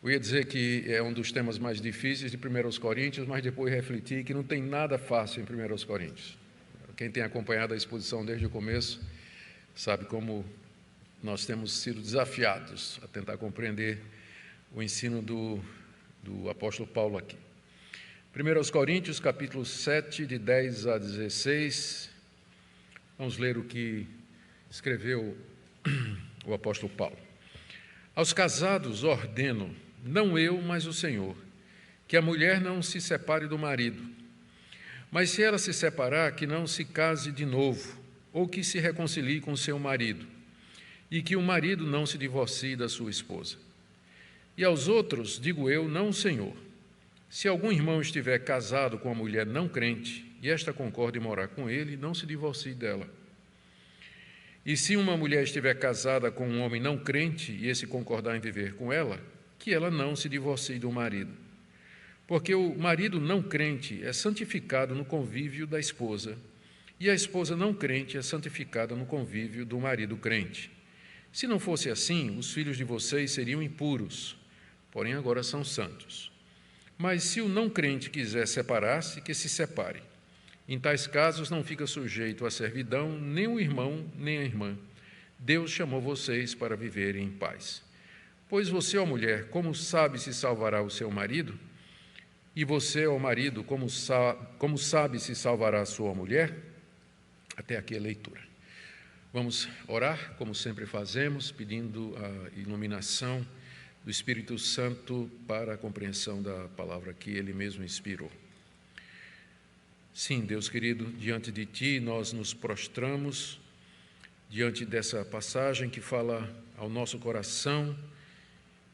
Eu ia dizer que é um dos temas mais difíceis de 1 Coríntios, mas depois refleti que não tem nada fácil em 1 Coríntios. Quem tem acompanhado a exposição desde o começo sabe como nós temos sido desafiados a tentar compreender o ensino do apóstolo Paulo aqui. 1 Coríntios, capítulo 7, de 10 a 16, vamos ler o que escreveu o apóstolo Paulo. Aos casados ordeno, não eu, mas o Senhor, que a mulher não se separe do marido, mas se ela se separar, que não se case de novo, ou que se reconcilie com seu marido, e que o marido não se divorcie da sua esposa. E aos outros digo eu, não o Senhor, se algum irmão estiver casado com uma mulher não crente, e esta concorde em morar com ele, não se divorcie dela. E se uma mulher estiver casada com um homem não crente, e esse concordar em viver com ela, que ela não se divorcie do marido. Porque o marido não crente é santificado no convívio da esposa, e a esposa não crente é santificada no convívio do marido crente. Se não fosse assim, os filhos de vocês seriam impuros, porém agora são santos. Mas se o não crente quiser separar-se, que se separe. Em tais casos não fica sujeito à servidão nem o irmão nem a irmã. Deus chamou vocês para viverem em paz. Pois você, ó mulher, como sabe se salvará o seu marido? E você, ó marido, como sabe se salvará a sua mulher? Até aqui a leitura. Vamos orar, como sempre fazemos, pedindo a iluminação do Espírito Santo para a compreensão da palavra que Ele mesmo inspirou. Sim, Deus querido, diante de Ti nós nos prostramos, diante dessa passagem que fala ao nosso coração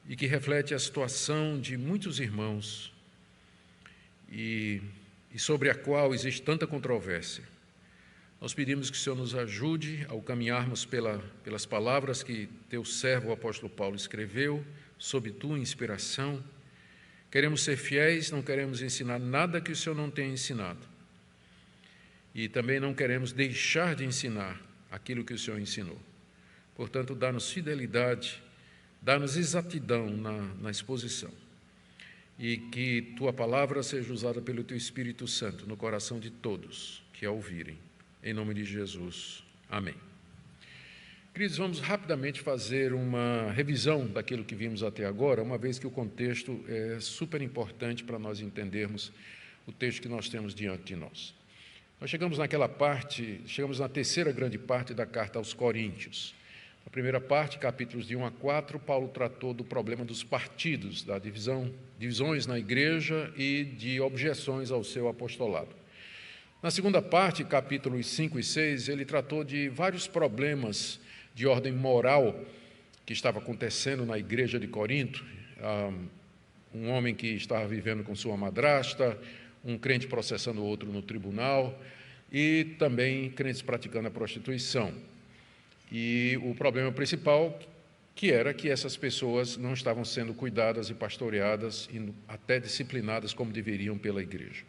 e que reflete a situação de muitos irmãos e sobre a qual existe tanta controvérsia. Nós pedimos que o Senhor nos ajude ao caminharmos pelas palavras que Teu servo, o apóstolo Paulo, escreveu, sob Tua inspiração. Queremos ser fiéis, não queremos ensinar nada que o Senhor não tenha ensinado. E também não queremos deixar de ensinar aquilo que o Senhor ensinou. Portanto, dá-nos fidelidade, dá-nos exatidão na exposição. E que Tua palavra seja usada pelo Teu Espírito Santo no coração de todos que a ouvirem. Em nome de Jesus. Amém. Queridos, vamos rapidamente fazer uma revisão daquilo que vimos até agora, uma vez que o contexto é super importante para nós entendermos o texto que nós temos diante de nós. Nós chegamos na terceira grande parte da carta aos Coríntios. Na primeira parte, capítulos de 1 a 4, Paulo tratou do problema dos partidos, da divisões na igreja e de objeções ao seu apostolado. Na segunda parte, capítulos 5 e 6, ele tratou de vários problemas de ordem moral que estava acontecendo na igreja de Corinto. Um homem que estava vivendo com sua madrasta, um crente processando outro no tribunal e também crentes praticando a prostituição. E o problema principal que era que essas pessoas não estavam sendo cuidadas e pastoreadas e até disciplinadas como deveriam pela igreja.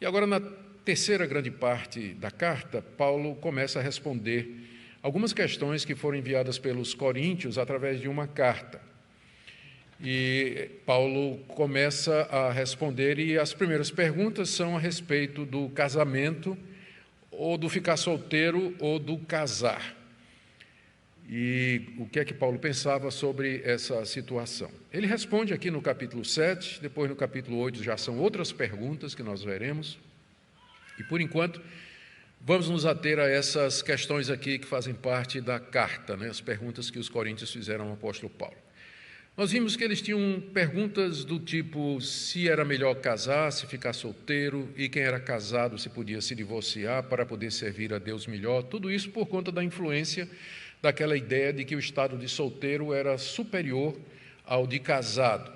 E agora, na terceira grande parte da carta, Paulo começa a responder algumas questões que foram enviadas pelos coríntios através de uma carta. E Paulo começa a responder, e as primeiras perguntas são a respeito do casamento, ou do ficar solteiro, ou do casar. E o que é que Paulo pensava sobre essa situação? Ele responde aqui no capítulo 7, depois no capítulo 8 já são outras perguntas que nós veremos. E, por enquanto, vamos nos ater a essas questões aqui que fazem parte da carta, as perguntas que os coríntios fizeram ao apóstolo Paulo. Nós vimos que eles tinham perguntas do tipo se era melhor casar, se ficar solteiro, e quem era casado se podia se divorciar para poder servir a Deus melhor. Tudo isso por conta da influência daquela ideia de que o estado de solteiro era superior ao de casado,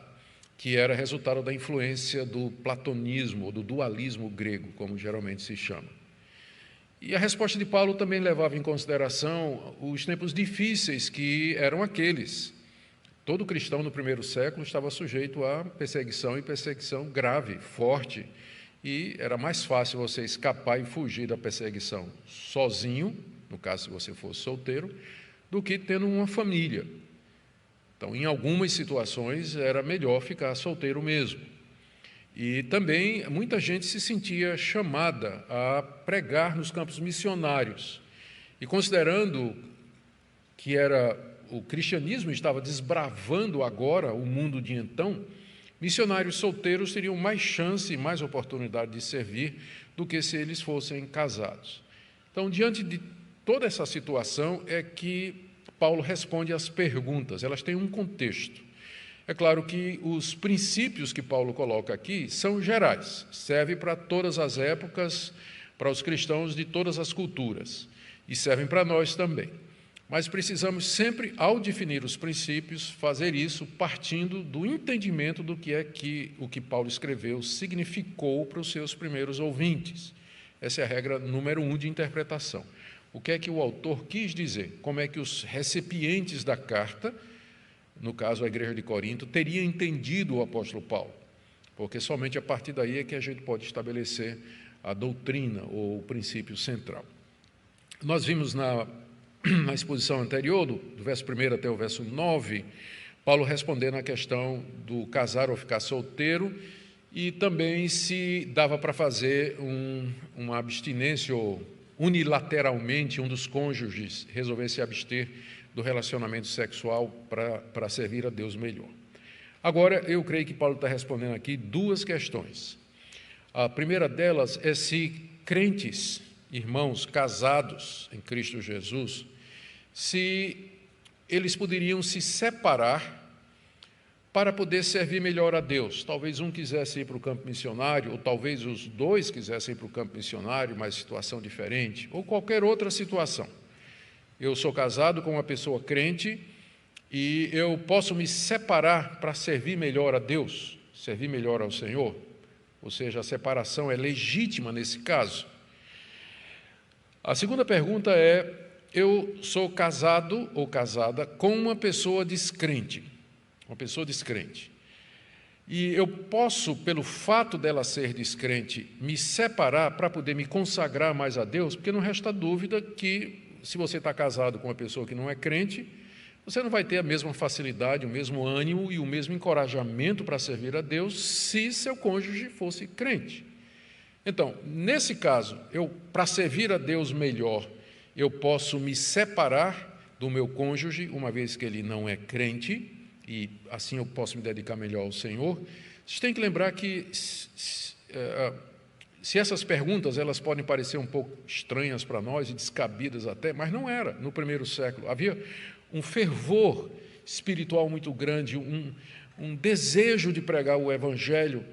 que era resultado da influência do platonismo, ou do dualismo grego, como geralmente se chama. E a resposta de Paulo também levava em consideração os tempos difíceis que eram aqueles. Todo cristão no primeiro século estava sujeito a perseguição, e perseguição grave, forte, e era mais fácil você escapar e fugir da perseguição sozinho, no caso se você fosse solteiro, do que tendo uma família. Então, em algumas situações, era melhor ficar solteiro mesmo. E também muita gente se sentia chamada a pregar nos campos missionários. E considerando que o cristianismo estava desbravando agora o mundo de então, missionários solteiros teriam mais chance e mais oportunidade de servir do que se eles fossem casados. Então, diante de toda essa situação, é que Paulo responde às perguntas. Elas têm um contexto. É claro que os princípios que Paulo coloca aqui são gerais, servem para todas as épocas, para os cristãos de todas as culturas, e servem para nós também. Mas precisamos sempre, ao definir os princípios, fazer isso partindo do entendimento do que é que o que Paulo escreveu significou para os seus primeiros ouvintes. Essa é a regra número 1 de interpretação. O que é que o autor quis dizer? Como é que os recipientes da carta, no caso a igreja de Corinto, teriam entendido o apóstolo Paulo? Porque somente a partir daí é que a gente pode estabelecer a doutrina ou o princípio central. Nós vimos na exposição anterior, do verso 1 até o verso 9, Paulo respondendo à questão do casar ou ficar solteiro e também se dava para fazer uma abstinência ou unilateralmente um dos cônjuges resolver se abster do relacionamento sexual para servir a Deus melhor. Agora, eu creio que Paulo está respondendo aqui duas questões. A primeira delas é se crentes, irmãos casados em Cristo Jesus, se eles poderiam se separar para poder servir melhor a Deus. Talvez um quisesse ir para o campo missionário, ou talvez os dois quisessem ir para o campo missionário, mas situação diferente, ou qualquer outra situação. Eu sou casado com uma pessoa crente e eu posso me separar para servir melhor a Deus, servir melhor ao Senhor. Ou seja, a separação é legítima nesse caso. A segunda pergunta é: eu sou casado ou casada com uma pessoa descrente, e eu posso, pelo fato dela ser descrente, me separar para poder me consagrar mais a Deus? Porque não resta dúvida que, se você está casado com uma pessoa que não é crente, você não vai ter a mesma facilidade, o mesmo ânimo e o mesmo encorajamento para servir a Deus se seu cônjuge fosse crente. Então, nesse caso, para servir a Deus melhor, eu posso me separar do meu cônjuge, uma vez que ele não é crente, e assim eu posso me dedicar melhor ao Senhor. Vocês têm que lembrar que, se essas perguntas elas podem parecer um pouco estranhas para nós e descabidas até, mas não era no primeiro século. Havia um fervor espiritual muito grande, um desejo de pregar o Evangelho.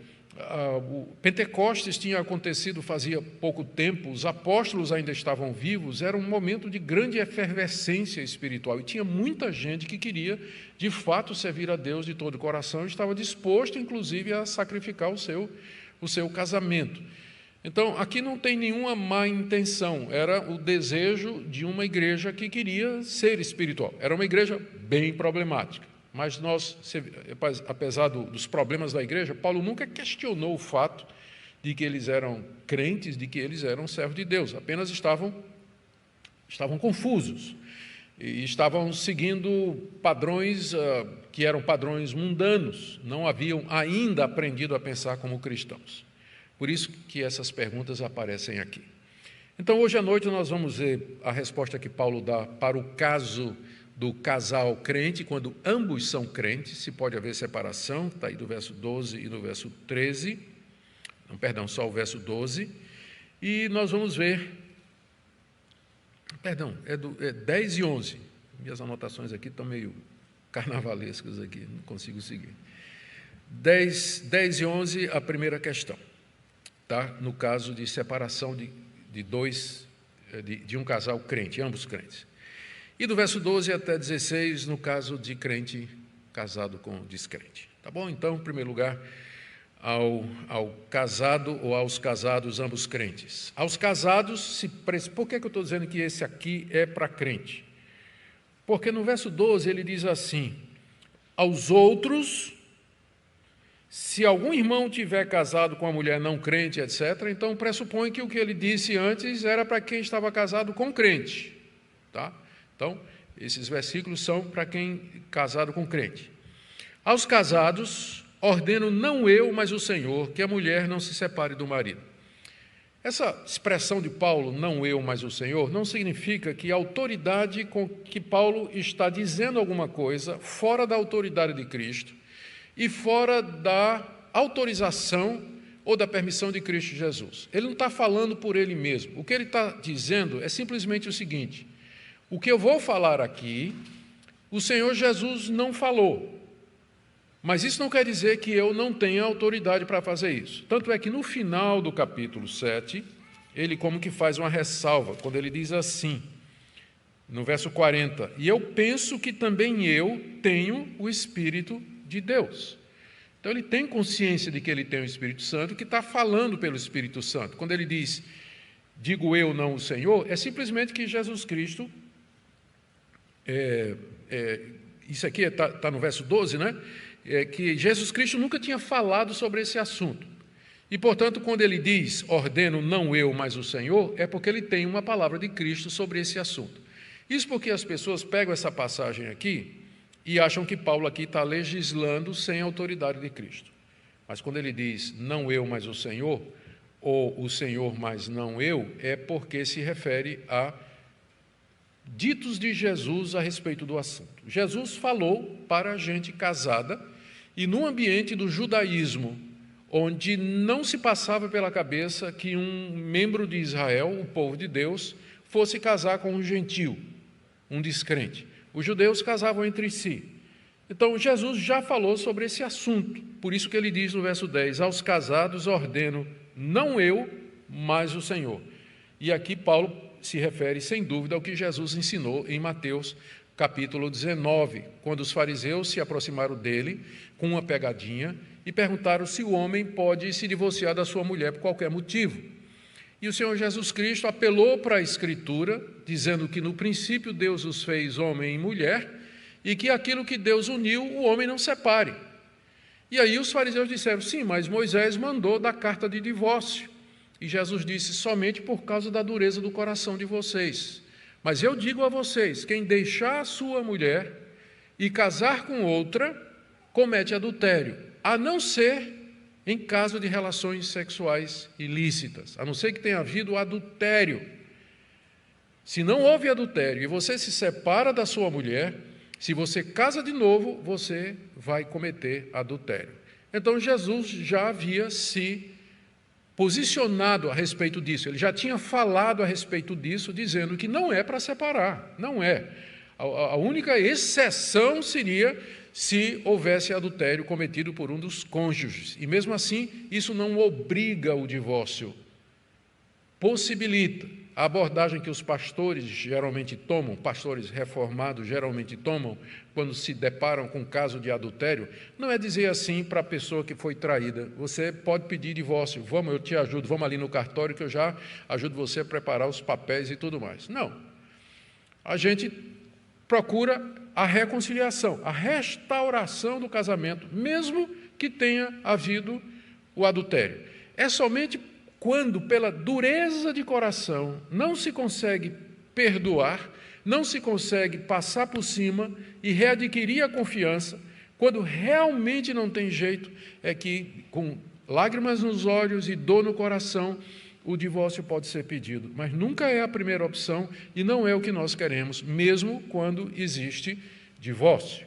O Pentecostes tinha acontecido fazia pouco tempo, os apóstolos ainda estavam vivos, era um momento de grande efervescência espiritual e tinha muita gente que queria, de fato, servir a Deus de todo o coração e estava disposto, inclusive, a sacrificar o seu casamento. Então, aqui não tem nenhuma má intenção, era o desejo de uma igreja que queria ser espiritual. Era uma igreja bem problemática. Mas apesar dos problemas da igreja, Paulo nunca questionou o fato de que eles eram crentes, de que eles eram servos de Deus, apenas estavam confusos e estavam seguindo padrões que eram padrões mundanos, não haviam ainda aprendido a pensar como cristãos. Por isso que essas perguntas aparecem aqui. Então, hoje à noite nós vamos ver a resposta que Paulo dá para o caso do casal crente, quando ambos são crentes, se pode haver separação, está aí do verso 12 e do verso 13, só o verso 12, e nós vamos ver, 10 e 11, minhas anotações aqui estão meio carnavalescas aqui, não consigo seguir. 10 e 11, a primeira questão, tá? No caso de separação de um casal crente, ambos crentes. E do verso 12 até 16, no caso de crente casado com descrente. Tá bom? Então, em primeiro lugar, ao casado ou aos casados, ambos crentes. Aos casados, por que eu estou dizendo que esse aqui é para crente? Porque no verso 12 ele diz assim: aos outros, se algum irmão tiver casado com uma mulher não crente, etc., então pressupõe que o que ele disse antes era para quem estava casado com crente. Tá? Então, Esses versículos são para quem é casado com crente. Aos casados, ordeno não eu, mas o Senhor, que a mulher não se separe do marido. Essa expressão de Paulo, não eu, mas o Senhor, não significa que a autoridade com que Paulo está dizendo alguma coisa fora da autoridade de Cristo e fora da autorização ou da permissão de Cristo Jesus. Ele não está falando por ele mesmo. O que ele está dizendo é simplesmente o seguinte: o que eu vou falar aqui, o Senhor Jesus não falou. Mas isso não quer dizer que eu não tenha autoridade para fazer isso. Tanto é que no final do capítulo 7, ele como que faz uma ressalva, quando ele diz assim, no verso 40, e eu penso que também eu tenho o Espírito de Deus. Então ele tem consciência de que ele tem o Espírito Santo, que está falando pelo Espírito Santo. Quando ele diz, digo eu, não o Senhor, é simplesmente que Jesus Cristo, isso aqui está no verso 12, né? Que Jesus Cristo nunca tinha falado sobre esse assunto. E, portanto, quando ele diz, ordeno não eu, mas o Senhor, é porque ele tem uma palavra de Cristo sobre esse assunto. Isso porque as pessoas pegam essa passagem aqui e acham que Paulo aqui está legislando sem a autoridade de Cristo. Mas quando ele diz, não eu, mas o Senhor, ou o Senhor, mas não eu, é porque se refere a ditos de Jesus a respeito do assunto. Jesus falou para a gente casada e no ambiente do judaísmo, onde não se passava pela cabeça que um membro de Israel, o povo de Deus, fosse casar com um gentio, um descrente. Os judeus casavam entre si. Então, Jesus já falou sobre esse assunto. Por isso que ele diz no verso 10, aos casados ordeno, não eu, mas o Senhor. E aqui Paulo se refere, sem dúvida, ao que Jesus ensinou em Mateus, capítulo 19, quando os fariseus se aproximaram dele com uma pegadinha e perguntaram se o homem pode se divorciar da sua mulher por qualquer motivo. E o Senhor Jesus Cristo apelou para a Escritura, dizendo que no princípio Deus os fez homem e mulher e que aquilo que Deus uniu, o homem não separe. E aí os fariseus disseram, sim, mas Moisés mandou dar carta de divórcio. E Jesus disse, somente por causa da dureza do coração de vocês. Mas eu digo a vocês, quem deixar a sua mulher e casar com outra, comete adultério, a não ser em caso de relações sexuais ilícitas, a não ser que tenha havido adultério. Se não houve adultério e você se separa da sua mulher, se você casa de novo, você vai cometer adultério. Então Jesus já havia se posicionado a respeito disso, ele já tinha falado a respeito disso, dizendo que não é para separar, não é. A única exceção seria se houvesse adultério cometido por um dos cônjuges. E mesmo assim, isso não obriga o divórcio, possibilita. A abordagem que os pastores geralmente tomam, pastores reformados geralmente tomam, quando se deparam com um caso de adultério, não é dizer assim para a pessoa que foi traída, você pode pedir divórcio, vamos, eu te ajudo, vamos ali no cartório que eu já ajudo você a preparar os papéis e tudo mais. Não. A gente procura a reconciliação, a restauração do casamento, mesmo que tenha havido o adultério. É somente quando, pela dureza de coração, não se consegue perdoar, não se consegue passar por cima e readquirir a confiança, quando realmente não tem jeito, é que, com lágrimas nos olhos e dor no coração, o divórcio pode ser pedido. Mas nunca é a primeira opção e não é o que nós queremos, mesmo quando existe divórcio.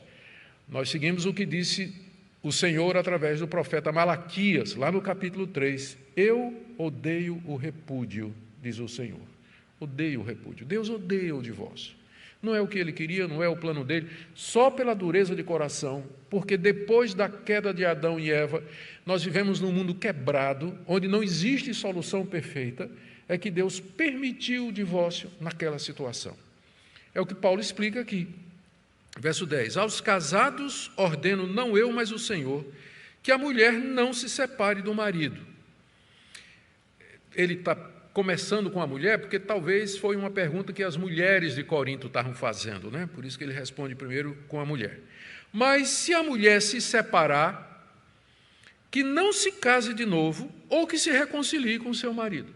Nós seguimos o que disse o Senhor através do profeta Malaquias, lá no capítulo 3, eu odeio o repúdio, diz o Senhor. Odeio o repúdio. Deus odeia o divórcio. Não é o que ele queria, não é o plano dele, só pela dureza de coração, porque depois da queda de Adão e Eva, nós vivemos num mundo quebrado, onde não existe solução perfeita, é que Deus permitiu o divórcio naquela situação. É o que Paulo explica aqui. Verso 10, aos casados ordeno, não eu, mas o Senhor, que a mulher não se separe do marido. Ele está começando com a mulher, porque talvez foi uma pergunta que as mulheres de Corinto estavam fazendo, né? Por isso que ele responde primeiro com a mulher. Mas se a mulher se separar, que não se case de novo, ou que se reconcilie com seu marido.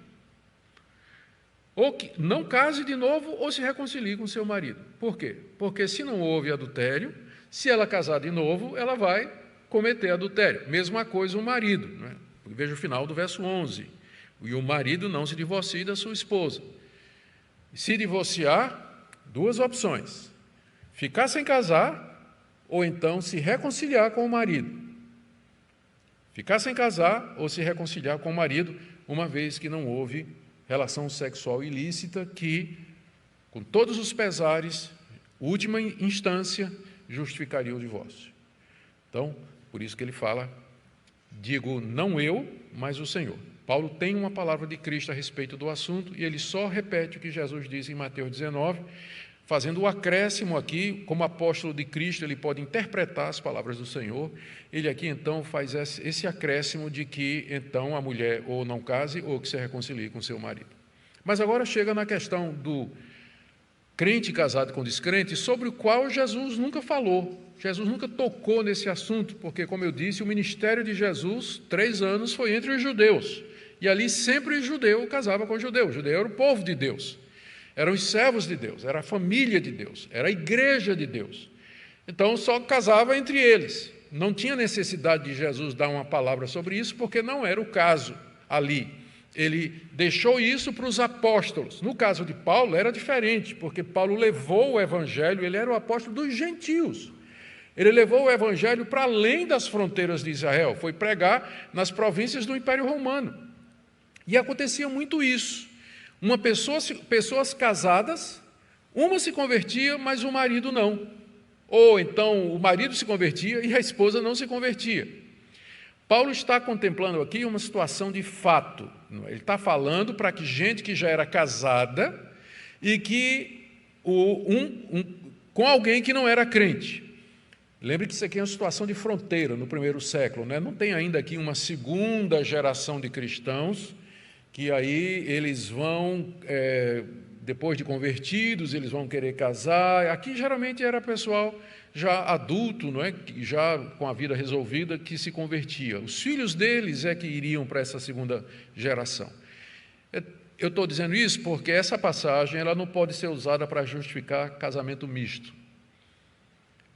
ou que não case de novo ou se reconcilie com seu marido. Por quê? Porque se não houve adultério, se ela casar de novo, ela vai cometer adultério. Mesma coisa o marido, né? Veja o final do verso 11. E o marido não se divorcie da sua esposa. Se divorciar, duas opções: ficar sem casar ou então se reconciliar com o marido. Ficar sem casar ou se reconciliar com o marido, uma vez que não houve relação sexual ilícita que, com todos os pesares, última instância, justificaria o divórcio. Então, por isso que ele fala, digo não eu, mas o Senhor. Paulo tem uma palavra de Cristo a respeito do assunto e ele só repete o que Jesus disse em Mateus 19, fazendo o acréscimo aqui, como apóstolo de Cristo, ele pode interpretar as palavras do Senhor. Ele aqui, então, faz esse acréscimo de que, então, a mulher ou não case ou que se reconcilie com seu marido. Mas agora chega na questão do crente casado com descrente, sobre o qual Jesus nunca falou. Jesus nunca tocou nesse assunto, porque, como eu disse, o ministério de Jesus, 3 anos, foi entre os judeus. E ali sempre judeu casava com judeu. O judeu era o povo de Deus. Eram os servos de Deus, era a família de Deus, era a igreja de Deus. Então, só casava entre eles. Não tinha necessidade de Jesus dar uma palavra sobre isso, porque não era o caso ali. Ele deixou isso para os apóstolos. No caso de Paulo, era diferente, porque Paulo levou o evangelho, ele era o apóstolo dos gentios. Ele levou o evangelho para além das fronteiras de Israel, foi pregar nas províncias do Império Romano. E acontecia muito isso. Pessoas casadas, uma se convertia, mas o marido não. Ou então o marido se convertia e a esposa não se convertia. Paulo está contemplando aqui uma situação de fato. Ele está falando para que gente que já era casada e que com alguém que não era crente. Lembre que isso aqui é uma situação de fronteira no primeiro século, né? Não tem ainda aqui uma segunda geração de cristãos que aí eles vão, depois de convertidos, eles vão querer casar. Aqui geralmente era pessoal já adulto, não é? Já com a vida resolvida, que se convertia. Os filhos deles é que iriam para essa segunda geração. Eu estou dizendo isso porque essa passagem ela não pode ser usada para justificar casamento misto.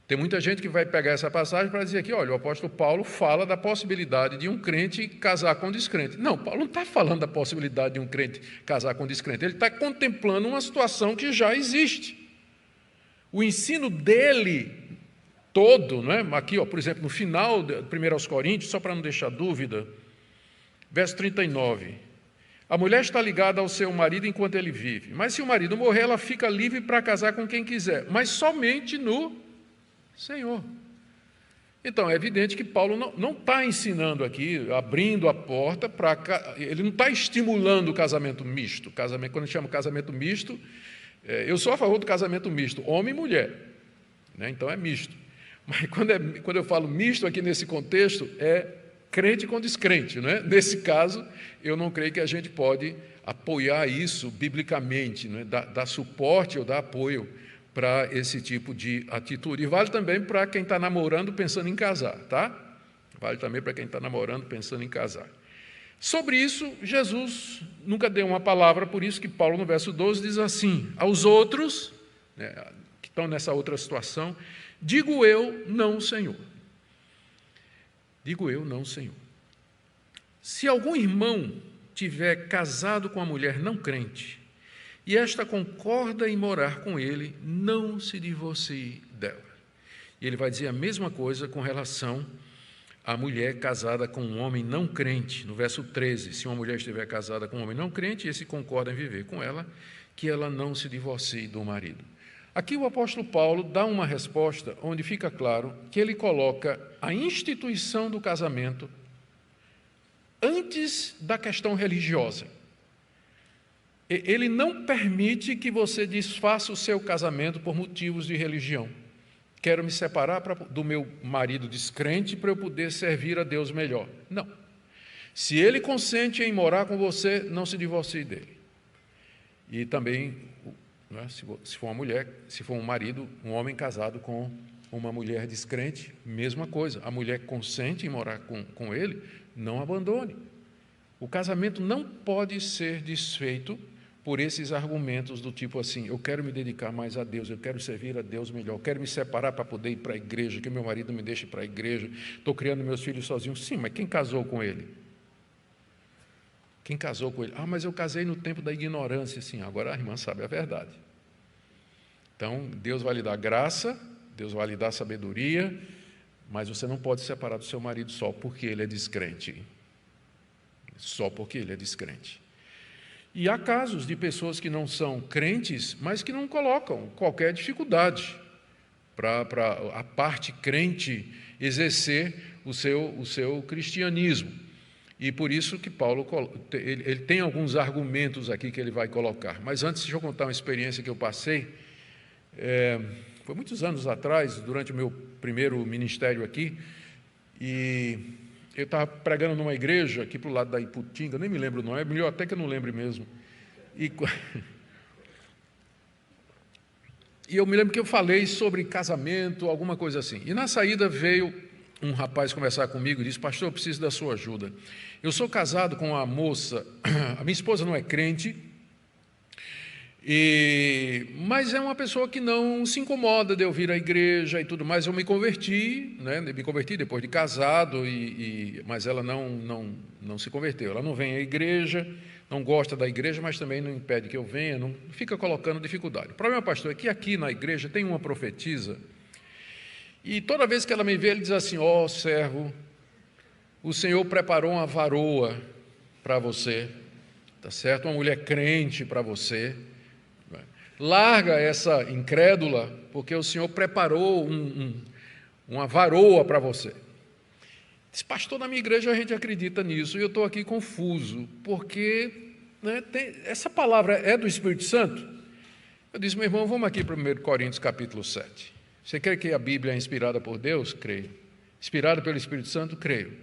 Tem muita gente que vai pegar essa passagem para dizer que, olha, o apóstolo Paulo fala da possibilidade de um crente casar com descrente. Não, Paulo não está falando da possibilidade de um crente casar com descrente. Ele está contemplando uma situação que já existe. O ensino dele todo, não é? Aqui, por exemplo, no final de 1 Coríntios, só para não deixar dúvida, verso 39. A mulher está ligada ao seu marido enquanto ele vive. Mas se o marido morrer, ela fica livre para casar com quem quiser, mas somente no Senhor. Então, é evidente que Paulo não está ensinando aqui, abrindo a porta para... Ele não está estimulando o casamento misto. Quando a gente chama casamento misto, eu sou a favor do casamento misto, homem e mulher, né? Então é misto. Mas quando eu falo misto aqui nesse contexto, é crente com descrente, não é? Nesse caso, eu não creio que a gente pode apoiar isso biblicamente, não é? Dar suporte ou dar apoio para esse tipo de atitude. E vale também para quem está namorando pensando em casar, tá? Vale também para quem está namorando pensando em casar. Sobre isso, Jesus nunca deu uma palavra, por isso que Paulo, no verso 12, diz assim, aos outros, né, que estão nessa outra situação, digo eu, não, Senhor. Digo eu, não, Senhor. Se algum irmão tiver casado com uma mulher não crente, e esta concorda em morar com ele, não se divorcie dela. E ele vai dizer a mesma coisa com relação à mulher casada com um homem não crente. No verso 13, se uma mulher estiver casada com um homem não crente, e esse concorda em viver com ela, que ela não se divorcie do marido. Aqui o apóstolo Paulo dá uma resposta onde fica claro que ele coloca a instituição do casamento antes da questão religiosa. Ele não permite que você desfaça o seu casamento por motivos de religião. Quero me separar do meu marido descrente para eu poder servir a Deus melhor. Não. Se ele consente em morar com você, não se divorcie dele. E também, né, se for uma mulher, se for um marido, um homem casado com uma mulher descrente, mesma coisa. A mulher consente em morar com ele, não abandone. O casamento não pode ser desfeito por esses argumentos do tipo assim: eu quero me dedicar mais a Deus, eu quero servir a Deus melhor, eu quero me separar para poder ir para a igreja, que meu marido me deixe para a igreja, estou criando meus filhos sozinho. Sim, mas quem casou com ele? Quem casou com ele? Ah, mas eu casei no tempo da ignorância. Sim, agora a irmã sabe a verdade. Então, Deus vai lhe dar graça, Deus vai lhe dar sabedoria, mas você não pode se separar do seu marido só porque ele é descrente. Só porque ele é descrente. E há casos de pessoas que não são crentes, mas que não colocam qualquer dificuldade para a parte crente exercer o seu cristianismo. E por isso que Paulo ele tem alguns argumentos aqui que ele vai colocar. Mas antes, deixa eu contar uma experiência que eu passei. Foi muitos anos atrás, durante o meu primeiro ministério aqui, e eu estava pregando numa igreja aqui para o lado da Iputinga, nem me lembro o nome, é melhor até que eu não lembre mesmo. E eu me lembro que eu falei sobre casamento, alguma coisa assim. E na saída veio um rapaz conversar comigo e disse: pastor, eu preciso da sua ajuda. Eu sou casado com uma moça, a minha esposa não é crente, mas é uma pessoa que não se incomoda de eu vir à igreja e tudo mais. Eu me converti, me converti depois de casado, mas ela não se converteu. Ela não vem à igreja, não gosta da igreja, mas também não impede que eu venha, não fica colocando dificuldade. O problema, pastor, é que aqui na igreja tem uma profetisa, e toda vez que ela me vê, ele diz assim: ó, servo, o Senhor preparou uma varoa para você, tá certo? Uma mulher crente para você. Larga essa incrédula, porque o Senhor preparou uma varoa para você. Diz: pastor, na minha igreja a gente acredita nisso, e eu estou aqui confuso, porque essa palavra é do Espírito Santo? Eu disse: meu irmão, vamos aqui para 1 Coríntios capítulo 7. Você crê que a Bíblia é inspirada por Deus? Creio. Inspirada pelo Espírito Santo? Creio.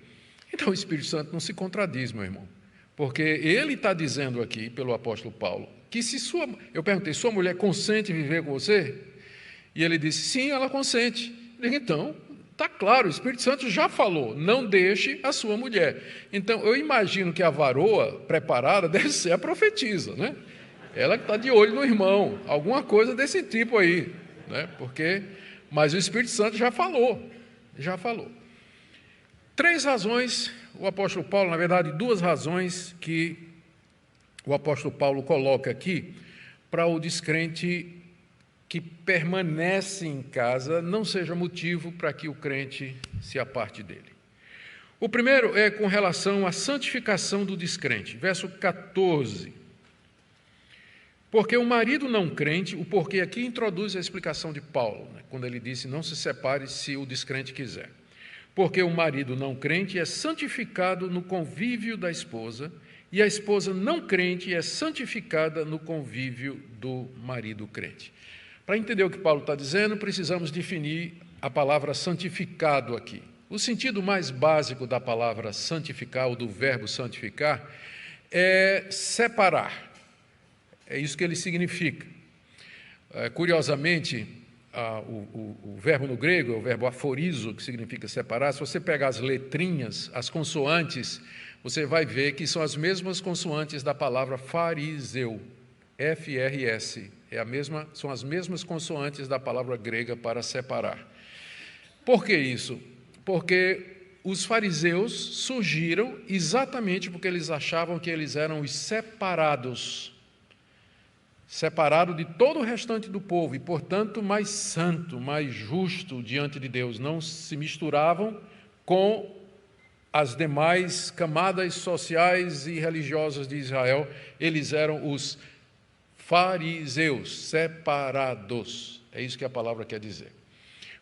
Então o Espírito Santo não se contradiz, meu irmão, porque ele está dizendo aqui, pelo apóstolo Paulo, que eu perguntei: sua mulher consente viver com você? E ele disse: sim, ela consente. Eu digo: então, está claro, o Espírito Santo já falou, não deixe a sua mulher. Então, eu imagino que a varoa preparada deve ser a profetisa, né? Ela que está de olho no irmão, alguma coisa desse tipo aí, né? Mas o Espírito Santo já falou. 3 razões, o apóstolo Paulo, na verdade, 2 razões que o apóstolo Paulo coloca aqui para o descrente que permanece em casa não seja motivo para que o crente se aparte dele. O primeiro é com relação à santificação do descrente, verso 14. Porque o marido não crente, o porquê aqui introduz a explicação de Paulo, quando ele disse: não se separe se o descrente quiser. Porque o marido não crente é santificado no convívio da esposa, e a esposa não crente é santificada no convívio do marido crente. Para entender o que Paulo está dizendo, precisamos definir a palavra santificado aqui. O sentido mais básico da palavra santificar, ou do verbo santificar, é separar. É isso que ele significa. Curiosamente, o verbo no grego é o verbo aforizo, que significa separar. Se você pegar as letrinhas, as consoantes, você vai ver que são as mesmas consoantes da palavra fariseu, F-R-S. São as mesmas consoantes da palavra grega para separar. Por que isso? Porque os fariseus surgiram exatamente porque eles achavam que eles eram os separados de todo o restante do povo, e, portanto, mais santo, mais justo diante de Deus. Não se misturavam com as demais camadas sociais e religiosas de Israel. Eles eram os fariseus, separados. É isso que a palavra quer dizer.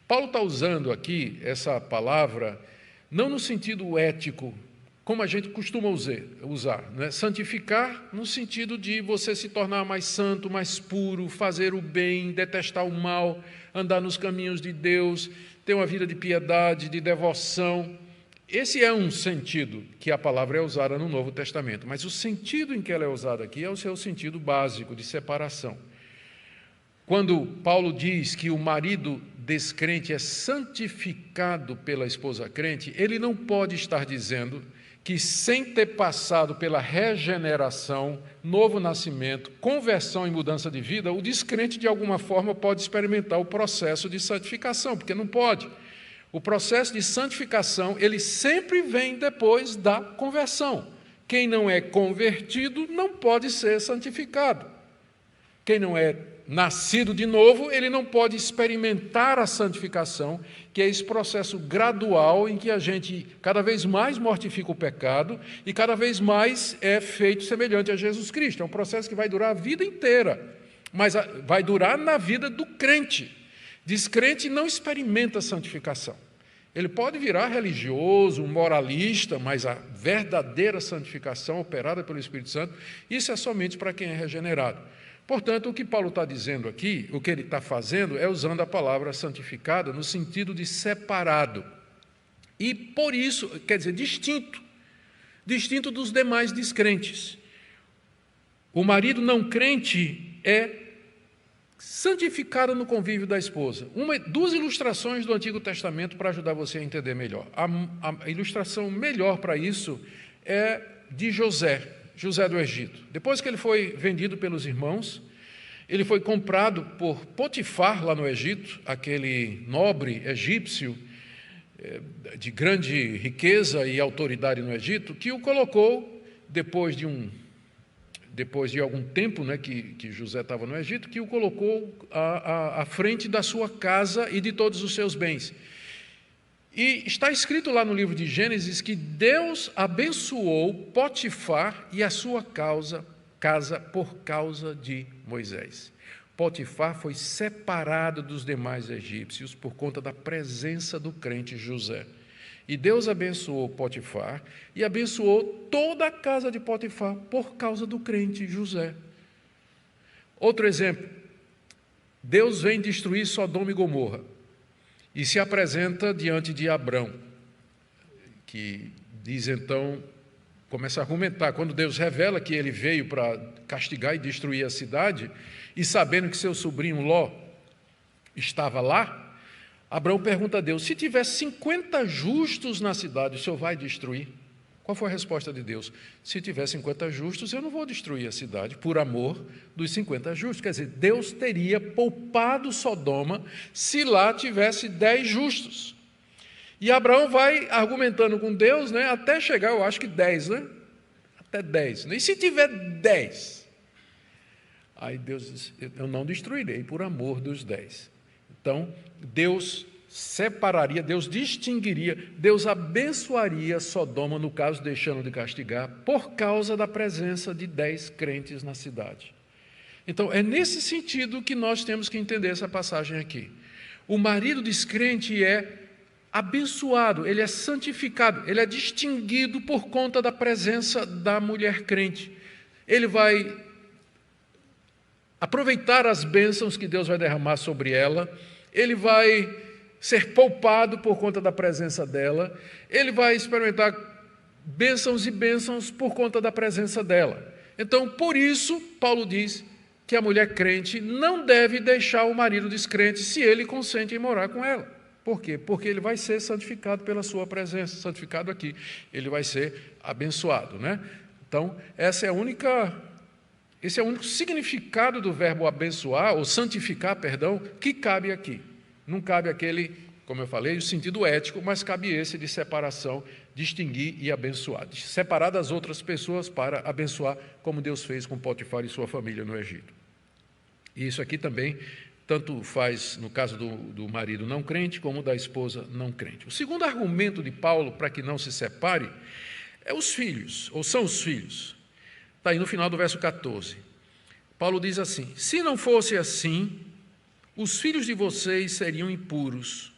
Paulo está usando aqui essa palavra não no sentido ético, como a gente costuma usar, né? Santificar no sentido de você se tornar mais santo, mais puro, fazer o bem, detestar o mal, andar nos caminhos de Deus, ter uma vida de piedade, de devoção. Esse é um sentido que a palavra é usada no Novo Testamento, mas o sentido em que ela é usada aqui é o seu sentido básico de separação. Quando Paulo diz que o marido descrente é santificado pela esposa crente, ele não pode estar dizendo que, sem ter passado pela regeneração, novo nascimento, conversão e mudança de vida, o descrente, de alguma forma, pode experimentar o processo de santificação, porque não pode. O processo de santificação, ele sempre vem depois da conversão. Quem não é convertido não pode ser santificado. Quem não é nascido de novo, ele não pode experimentar a santificação, que é esse processo gradual em que a gente cada vez mais mortifica o pecado e cada vez mais é feito semelhante a Jesus Cristo. É um processo que vai durar a vida inteira, mas vai durar na vida do crente. Descrente não experimenta santificação. Ele pode virar religioso, moralista, mas a verdadeira santificação operada pelo Espírito Santo, isso é somente para quem é regenerado. Portanto, o que Paulo está dizendo aqui, o que ele está fazendo, é usando a palavra santificada no sentido de separado. E por isso, quer dizer, distinto dos demais descrentes. O marido não crente é santificado no convívio da esposa. Duas ilustrações do Antigo Testamento para ajudar você a entender melhor. A ilustração melhor para isso é de José do Egito. Depois que ele foi vendido pelos irmãos, ele foi comprado por Potifar, lá no Egito, aquele nobre egípcio de grande riqueza e autoridade no Egito, que o colocou, depois de algum tempo, né, que José estava no Egito, que o colocou à frente da sua casa e de todos os seus bens. E está escrito lá no livro de Gênesis que Deus abençoou Potifar e a sua casa por causa de Moisés. Potifar foi separado dos demais egípcios por conta da presença do crente José. E Deus abençoou Potifar e abençoou toda a casa de Potifar por causa do crente José. Outro exemplo, Deus vem destruir Sodoma e Gomorra e se apresenta diante de Abrão, que diz então, começa a argumentar, quando Deus revela que ele veio para castigar e destruir a cidade, e sabendo que seu sobrinho Ló estava lá, Abraão pergunta a Deus, se tiver 50 justos na cidade, o Senhor vai destruir? Qual foi a resposta de Deus? Se tiver 50 justos, eu não vou destruir a cidade, por amor dos 50 justos. Quer dizer, Deus teria poupado Sodoma se lá tivesse 10 justos. E Abraão vai argumentando com Deus, né, até chegar, eu acho que 10, né? Até 10. Né? E se tiver 10? Aí Deus diz, eu não destruirei por amor dos 10. Então, Deus separaria, Deus distinguiria, Deus abençoaria Sodoma, no caso, deixando de castigar, por causa da presença de 10 crentes na cidade. Então, é nesse sentido que nós temos que entender essa passagem aqui. O marido descrente é abençoado, ele é santificado, ele é distinguido por conta da presença da mulher crente. Ele vai aproveitar as bênçãos que Deus vai derramar sobre ela, ele vai ser poupado por conta da presença dela, ele vai experimentar bênçãos e bênçãos por conta da presença dela. Então, por isso, Paulo diz que a mulher crente não deve deixar o marido descrente se ele consente em morar com ela. Por quê? Porque ele vai ser santificado pela sua presença, santificado aqui, ele vai ser abençoado, né? Então, esse é o único significado do verbo abençoar, ou santificar, perdão, que cabe aqui. Não cabe aquele, como eu falei, o sentido ético, mas cabe esse de separação, distinguir e abençoar. Separar das outras pessoas para abençoar, como Deus fez com Potifar e sua família no Egito. E isso aqui também, tanto faz no caso do marido não crente, como da esposa não crente. O segundo argumento de Paulo para que não se separe é os filhos, ou são os filhos. Está aí no final do verso 14. Paulo diz assim, se não fosse assim, os filhos de vocês seriam impuros,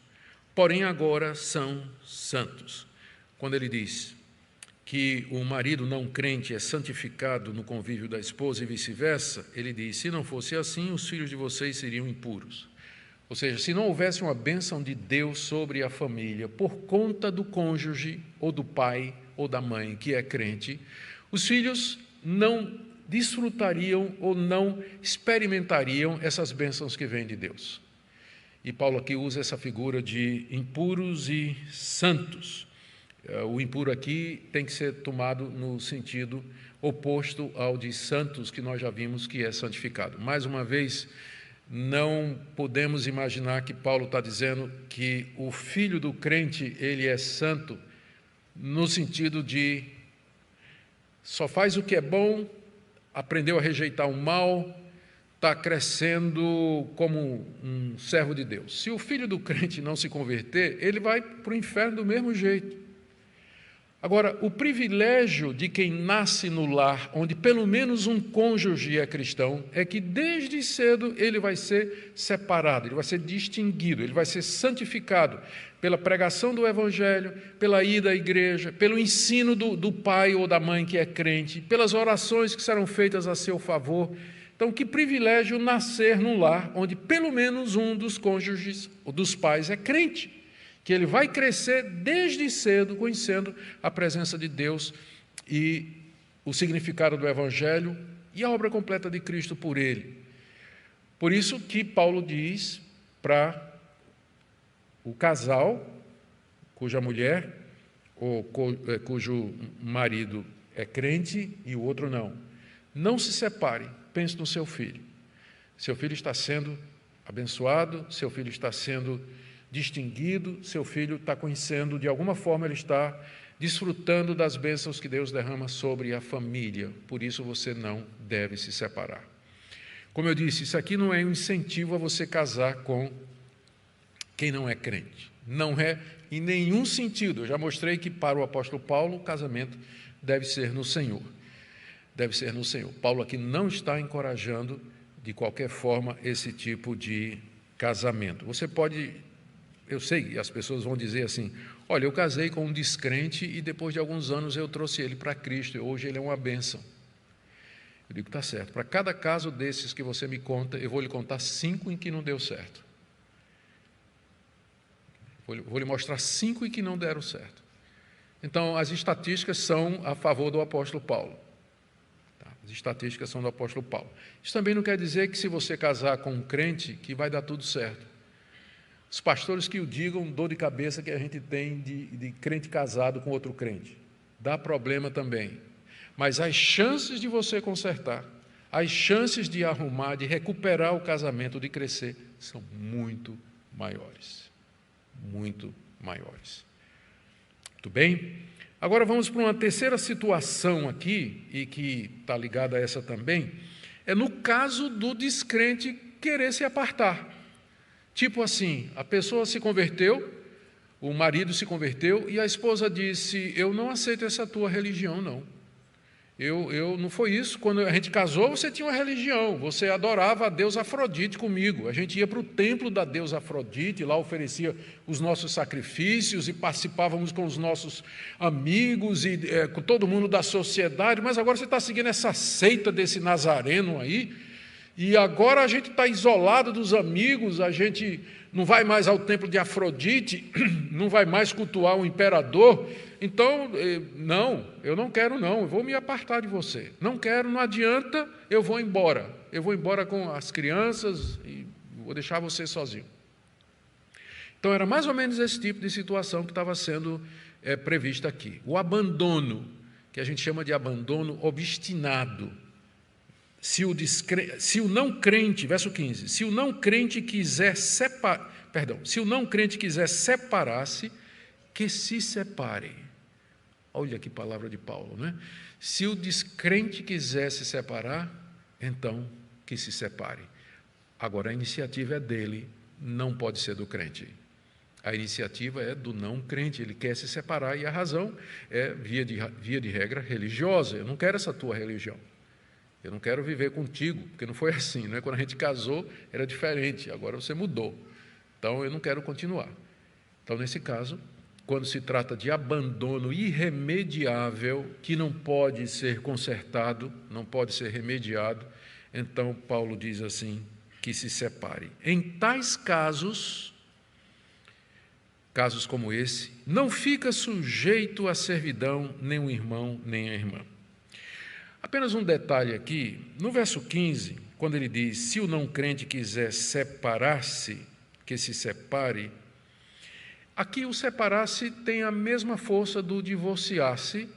porém agora são santos. Quando ele diz que o marido não crente é santificado no convívio da esposa e vice-versa, ele diz, se não fosse assim, os filhos de vocês seriam impuros. Ou seja, se não houvesse uma bênção de Deus sobre a família, por conta do cônjuge, ou do pai, ou da mãe, que é crente, os filhos não desfrutariam ou não experimentariam essas bênçãos que vêm de Deus. E Paulo aqui usa essa figura de impuros e santos. o impuro aqui tem que ser tomado no sentido oposto ao de santos, que nós já vimos que é santificado. Mais uma vez, não podemos imaginar que Paulo está dizendo que o filho do crente, ele é santo, no sentido de só faz o que é bom, aprendeu a rejeitar o mal, está crescendo como um servo de Deus. Se o filho do crente não se converter, ele vai para o inferno do mesmo jeito. Agora, o privilégio de quem nasce no lar, onde pelo menos um cônjuge é cristão, é que desde cedo ele vai ser separado, ele vai ser distinguido, ele vai ser santificado pela pregação do Evangelho, pela ida à igreja, pelo ensino do pai ou da mãe que é crente, pelas orações que serão feitas a seu favor. Então, que privilégio nascer num lar onde pelo menos um dos cônjuges ou dos pais é crente, que ele vai crescer desde cedo conhecendo a presença de Deus e o significado do Evangelho e a obra completa de Cristo por ele. Por isso que Paulo diz para o casal cuja mulher ou cujo marido é crente e o outro não se separe, pense no seu filho. Seu filho está sendo abençoado, seu filho está sendo distinguido, seu filho está conhecendo, de alguma forma ele está desfrutando das bênçãos que Deus derrama sobre a família. Por isso você não deve se separar. Como eu disse, isso aqui não é um incentivo a você casar com quem não é crente. Não é em nenhum sentido. Eu já mostrei que para o apóstolo Paulo o casamento deve ser no Senhor. Deve ser no Senhor. Paulo aqui não está encorajando de qualquer forma esse tipo de casamento. Você pode... Eu sei, as pessoas vão dizer assim, olha, eu casei com um descrente e depois de alguns anos eu trouxe ele para Cristo e hoje ele é uma bênção. Eu digo, está certo. Para cada caso desses que você me conta, eu vou lhe contar 5 em que não deu certo. Vou lhe mostrar 5 em que não deram certo. Então, as estatísticas são a favor do apóstolo Paulo. As estatísticas são do apóstolo Paulo. Isso também não quer dizer que se você casar com um crente, que vai dar tudo certo. Os pastores que o digam, dor de cabeça que a gente tem de crente casado com outro crente. Dá problema também. Mas as chances de você consertar, as chances de arrumar, de recuperar o casamento, de crescer, são muito maiores. Muito maiores. Muito bem? Agora vamos para uma terceira situação aqui, e que está ligada a essa também, é no caso do descrente querer se apartar. Tipo assim, a pessoa se converteu, o marido se converteu e a esposa disse, eu não aceito essa tua religião, não. Não foi isso. Quando a gente casou, você tinha uma religião, você adorava a deusa Afrodite comigo. A gente ia para o templo da deusa Afrodite, lá oferecia os nossos sacrifícios e participávamos com os nossos amigos e com todo mundo da sociedade, mas agora você está seguindo essa seita desse nazareno aí, e agora a gente está isolado dos amigos, a gente não vai mais ao templo de Afrodite, não vai mais cultuar o imperador. Então, não, eu não quero não, eu vou me apartar de você. Não quero, não adianta, eu vou embora. Eu vou embora com as crianças e vou deixar você sozinho. Então, era mais ou menos esse tipo de situação que estava sendo prevista aqui. O abandono, que a gente chama de abandono obstinado. Se o não crente, verso 15, se o não crente quiser separar-se, que se separe. Olha que palavra de Paulo, não é? Se o descrente quiser se separar, então que se separe. Agora, a iniciativa é dele, não pode ser do crente. A iniciativa é do não crente, ele quer se separar e a razão é, via de regra, religiosa. Eu não quero essa tua religião. Eu não quero viver contigo, porque não foi assim, não é? Quando a gente casou era diferente, agora você mudou. Então eu não quero continuar. Então, nesse caso, quando se trata de abandono irremediável, que não pode ser consertado, não pode ser remediado, então Paulo diz assim, que se separe. Em tais casos como esse, não fica sujeito à servidão nem o irmão, nem a irmã. Apenas um detalhe aqui, no verso 15, quando ele diz, se o não crente quiser separar-se, que se separe, Aqui o separar-se tem a mesma força do divorciar-se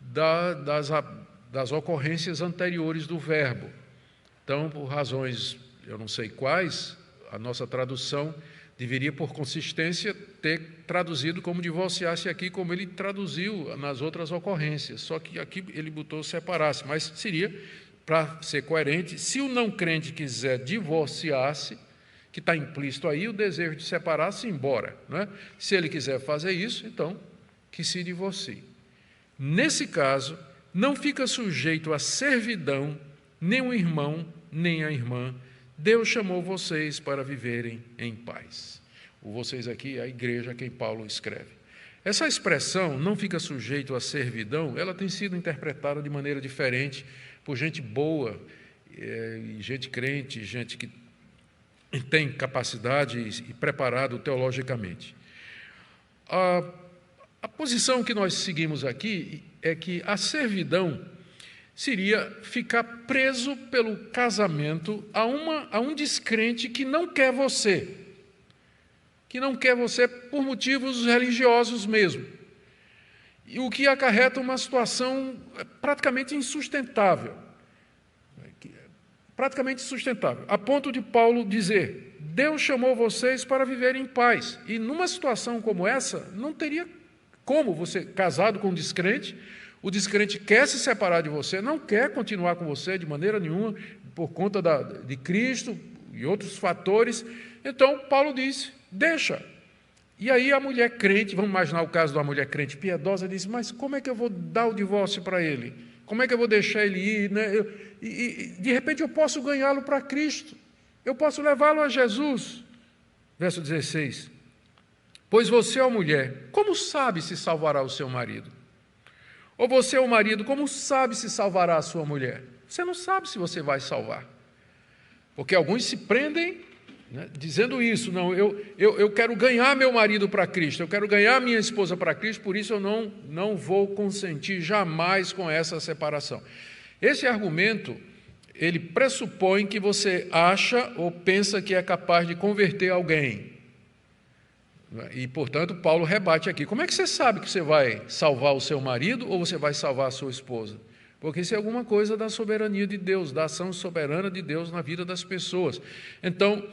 das ocorrências anteriores do verbo. Então, por razões, eu não sei quais, a nossa tradução deveria, por consistência, ter traduzido como divorciar-se aqui, como ele traduziu nas outras ocorrências. Só que aqui ele botou separar-se, mas seria, para ser coerente, se o não crente quiser divorciar-se, que está implícito aí o desejo de separar-se embora, né? Se ele quiser fazer isso, então, que se divorcie. Nesse caso, não fica sujeito à servidão nem o irmão, nem a irmã. Deus chamou vocês para viverem em paz. O vocês aqui é a igreja a quem Paulo escreve. Essa expressão, não fica sujeito à servidão, ela tem sido interpretada de maneira diferente por gente boa, gente crente, gente que tem capacidade e preparado teologicamente. A posição que nós seguimos aqui é que a servidão seria ficar preso pelo casamento a um descrente que não quer você por motivos religiosos mesmo, e o que acarreta uma situação praticamente insustentável, a ponto de Paulo dizer: Deus chamou vocês para viver em paz, e numa situação como essa, não teria como você, casado com um descrente, o descrente quer se separar de você, não quer continuar com você de maneira nenhuma, por conta de Cristo e outros fatores. Então, Paulo diz: deixa. E aí a mulher crente, vamos imaginar o caso de uma mulher crente piedosa, diz: mas como é que eu vou dar o divórcio para ele? Como é que eu vou deixar ele ir? Né? De repente eu posso ganhá-lo para Cristo, eu posso levá-lo a Jesus. Verso 16: pois você, ó mulher, como sabe se salvará o seu marido? Ou você, ó marido, como sabe se salvará a sua mulher? Você não sabe se você vai salvar. Porque alguns se prendem, né, dizendo isso: não, eu quero ganhar meu marido para Cristo, eu quero ganhar minha esposa para Cristo, por isso eu não vou consentir jamais com essa separação. Esse argumento, ele pressupõe que você acha ou pensa que é capaz de converter alguém. E, portanto, Paulo rebate aqui: como é que você sabe que você vai salvar o seu marido ou você vai salvar a sua esposa? Porque isso é alguma coisa da soberania de Deus, da ação soberana de Deus na vida das pessoas. Então,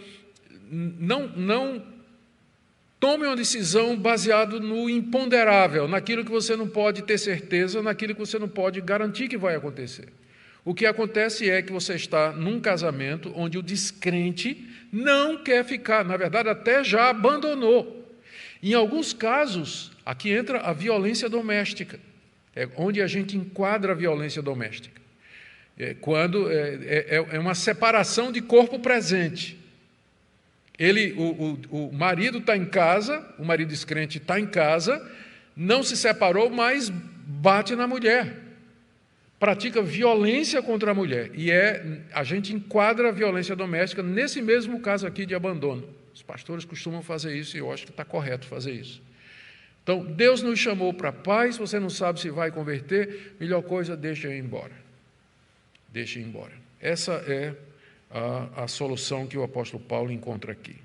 não tome uma decisão baseada no imponderável, naquilo que você não pode ter certeza, naquilo que você não pode garantir que vai acontecer. O que acontece é que você está num casamento onde o descrente não quer ficar, na verdade até já abandonou. Em alguns casos, aqui entra a violência doméstica, onde a gente enquadra a violência doméstica. Quando é uma separação de corpo presente. O marido está em casa, o marido descrente está em casa, não se separou, mas bate na mulher. Pratica violência contra a mulher. E a gente enquadra a violência doméstica nesse mesmo caso aqui de abandono. Os pastores costumam fazer isso e eu acho que está correto fazer isso. Então, Deus nos chamou para a paz, você não sabe se vai converter, melhor coisa, deixa ir embora. Deixa ir embora. Essa é a solução que o apóstolo Paulo encontra aqui.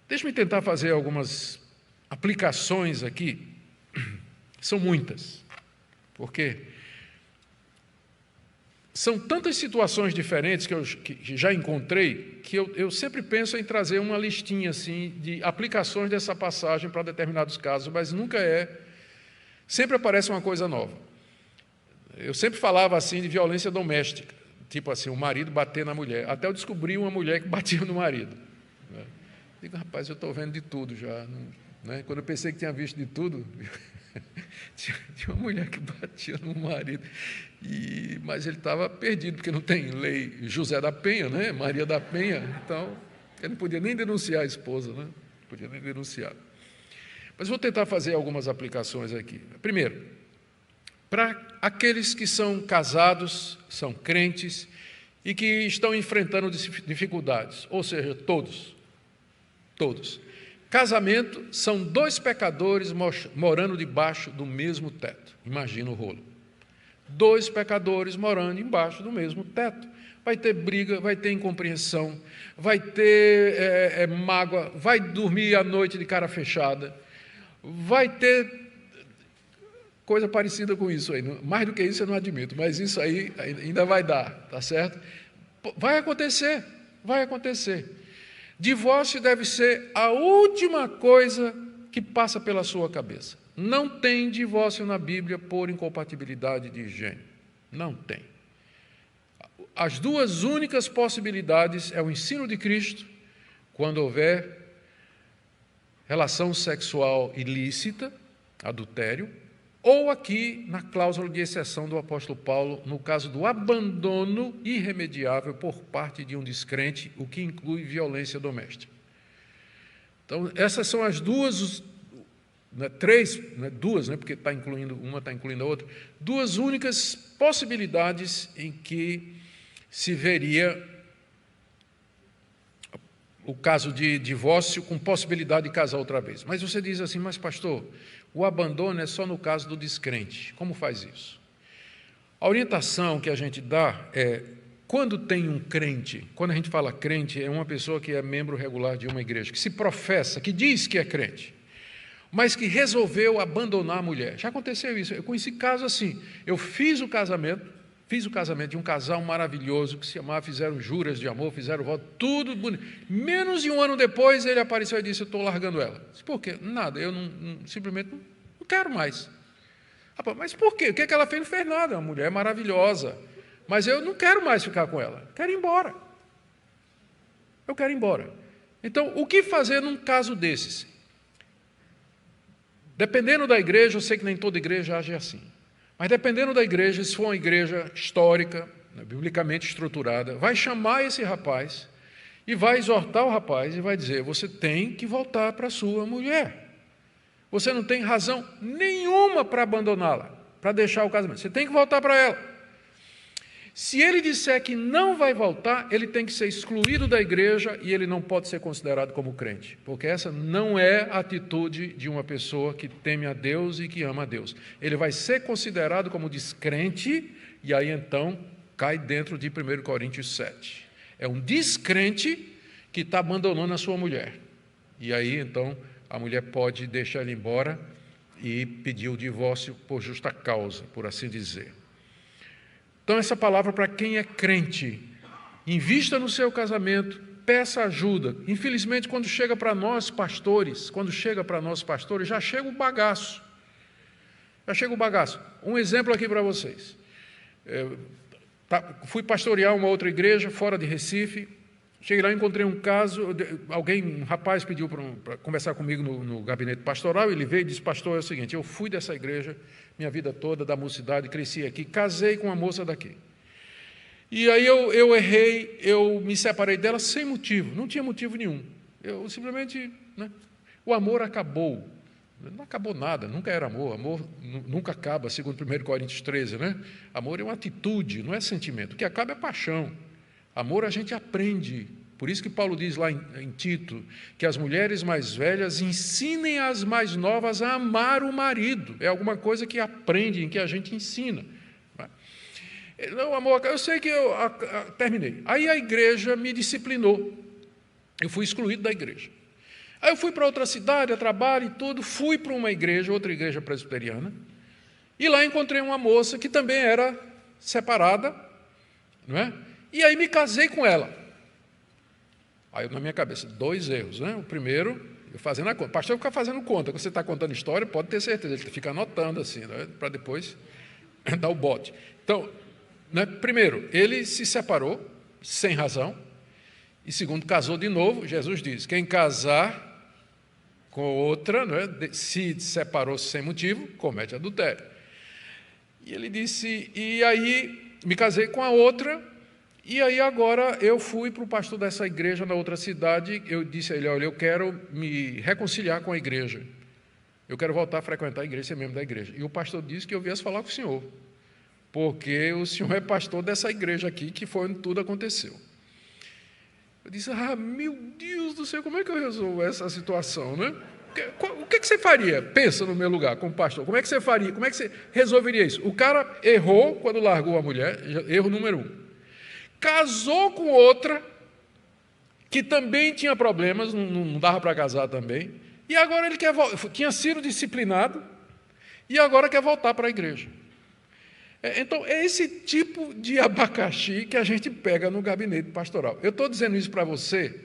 Deixe-me tentar fazer algumas aplicações aqui. São muitas, porque são tantas situações diferentes que já encontrei, que eu sempre penso em trazer uma listinha assim, de aplicações dessa passagem para determinados casos, mas nunca sempre aparece uma coisa nova. Eu sempre falava assim de violência doméstica, tipo assim, o marido bater na mulher, até eu descobri uma mulher que batia no marido. Né? Digo: rapaz, eu estou vendo de tudo já. Né? Quando eu pensei que tinha visto de tudo, tinha uma mulher que batia no marido, mas ele estava perdido, porque não tem lei José da Penha, né? Maria da Penha, então ele não podia nem denunciar a esposa, né? Não podia nem denunciar. Mas vou tentar fazer algumas aplicações aqui. Primeiro, para aqueles que são casados, são crentes e que estão enfrentando dificuldades, ou seja, todos. Casamento são dois pecadores morando debaixo do mesmo teto. Imagina o rolo. Dois pecadores morando embaixo do mesmo teto. vai ter briga, vai ter incompreensão, vai ter mágoa, vai dormir à noite de cara fechada, vai ter coisa parecida com isso aí. Mais do que isso eu não admito, mas isso aí ainda vai dar, tá certo? Vai acontecer, vai acontecer. Divórcio deve ser a última coisa que passa pela sua cabeça. Não tem divórcio na Bíblia por incompatibilidade de gênero. Não tem. As duas únicas possibilidades é o ensino de Cristo, quando houver relação sexual ilícita, adultério, ou aqui na cláusula de exceção do apóstolo Paulo, no caso do abandono irremediável por parte de um descrente, o que inclui violência doméstica. Então, essas são as duas, três, duas, porque está incluindo uma, está incluindo a outra, duas únicas possibilidades em que se veria o caso de divórcio com possibilidade de casar outra vez. Mas você diz assim, mas pastor, o abandono é só no caso do descrente. Como faz isso? A orientação que a gente dá é, quando tem um crente, quando a gente fala crente, é uma pessoa que é membro regular de uma igreja, que se professa, que diz que é crente, mas que resolveu abandonar a mulher. Já aconteceu isso, eu conheci casos assim, eu fiz o casamento de um casal maravilhoso, que se amava, fizeram juras de amor, fizeram voto, tudo bonito. Menos de um ano depois, ele apareceu e disse, eu estou largando ela. Disse, por quê? Nada, eu simplesmente não quero mais. Rapaz, mas por quê? O que ela fez? Não fez nada, uma mulher maravilhosa. Mas eu não quero mais ficar com ela, quero ir embora. Eu quero ir embora. Então, o que fazer num caso desses? Dependendo da igreja, eu sei que nem toda igreja age assim. Mas dependendo da igreja, se for uma igreja histórica, biblicamente estruturada, vai chamar esse rapaz e vai exortar o rapaz e vai dizer, você tem que voltar para a sua mulher. Você não tem razão nenhuma para abandoná-la, para deixar o casamento. Você tem que voltar para ela. Se ele disser que não vai voltar, ele tem que ser excluído da igreja e ele não pode ser considerado como crente, porque essa não é a atitude de uma pessoa que teme a Deus e que ama a Deus. Ele vai ser considerado como descrente e aí então cai dentro de 1 Coríntios 7. É um descrente que está abandonando a sua mulher. E aí então a mulher pode deixar ele embora e pedir o divórcio por justa causa, por assim dizer. Então, essa palavra para quem é crente, invista no seu casamento, peça ajuda. Infelizmente, quando chega para nós pastores, já chega o bagaço. Um exemplo aqui para vocês. Fui pastorear uma outra igreja fora de Recife, cheguei lá e encontrei um caso, um rapaz pediu para conversar comigo no gabinete pastoral, ele veio e disse, pastor, é o seguinte, eu fui dessa igreja minha vida toda, da mocidade, cresci aqui, casei com uma moça daqui. E aí eu errei, eu me separei dela sem motivo, não tinha motivo nenhum. Eu simplesmente, o amor acabou. Não acabou nada, nunca era amor nunca acaba, segundo 1 Coríntios 13, Amor é uma atitude, não é sentimento. O que acaba é paixão. Amor a gente aprende. Por isso que Paulo diz lá em Tito, que as mulheres mais velhas ensinem as mais novas a amar o marido. É alguma coisa que aprendem, que a gente ensina. Não, amor, eu sei que eu terminei. Aí a igreja me disciplinou. Eu fui excluído da igreja. Aí eu fui para outra cidade, a trabalho e tudo, fui para uma igreja, outra igreja presbiteriana, e lá encontrei uma moça que também era separada, E aí me casei com ela. Aí, na minha cabeça, 2 erros. O primeiro, eu fazendo a conta. O pastor fica fazendo conta. Quando você está contando história, pode ter certeza. Ele fica anotando assim, para depois dar o bote. Então, primeiro, ele se separou, sem razão. E segundo, casou de novo. Jesus diz, quem casar com outra, se separou sem motivo, comete adultério. E ele disse, e aí me casei com a outra. E aí agora eu fui para o pastor dessa igreja na outra cidade, eu disse a ele, olha, eu quero me reconciliar com a igreja, eu quero voltar a frequentar a igreja, ser membro da igreja. E o pastor disse que eu viesse falar com o senhor, porque o senhor é pastor dessa igreja aqui, que foi onde tudo aconteceu. Eu disse, meu Deus do céu, como é que eu resolvo essa situação, O que você faria? Pensa no meu lugar, como pastor, como é que você faria, como é que você resolveria isso? O cara errou quando largou a mulher, erro número 1. casou com outra, que também tinha problemas, não dava para casar também, e agora ele tinha sido disciplinado, e agora quer voltar para a igreja. Então, é esse tipo de abacaxi que a gente pega no gabinete pastoral. Eu estou dizendo isso para você,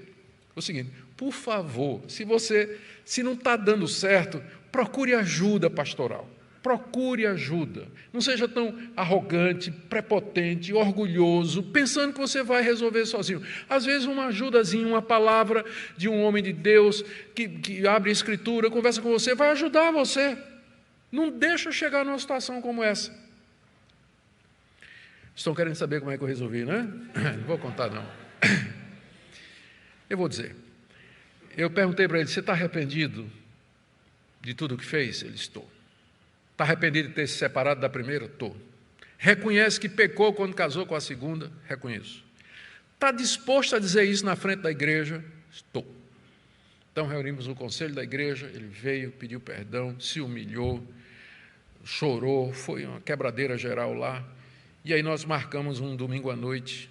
o seguinte, por favor, se não está dando certo, procure ajuda pastoral. Procure ajuda. Não seja tão arrogante, prepotente, orgulhoso, pensando que você vai resolver sozinho. Às vezes, uma ajudazinha, uma palavra de um homem de Deus que abre a Escritura, conversa com você, vai ajudar você. Não deixa chegar numa situação como essa. Estão querendo saber como é que eu resolvi, né? Não vou contar, não. Eu vou dizer. Eu perguntei para ele, você está arrependido de tudo o que fez? Ele, estou. Está arrependido de ter se separado da primeira? Estou. Reconhece que pecou quando casou com a segunda? Reconheço. Está disposto a dizer isso na frente da igreja? Estou. Então reunimos o conselho da igreja, ele veio, pediu perdão, se humilhou, chorou, foi uma quebradeira geral lá. E aí nós marcamos um domingo à noite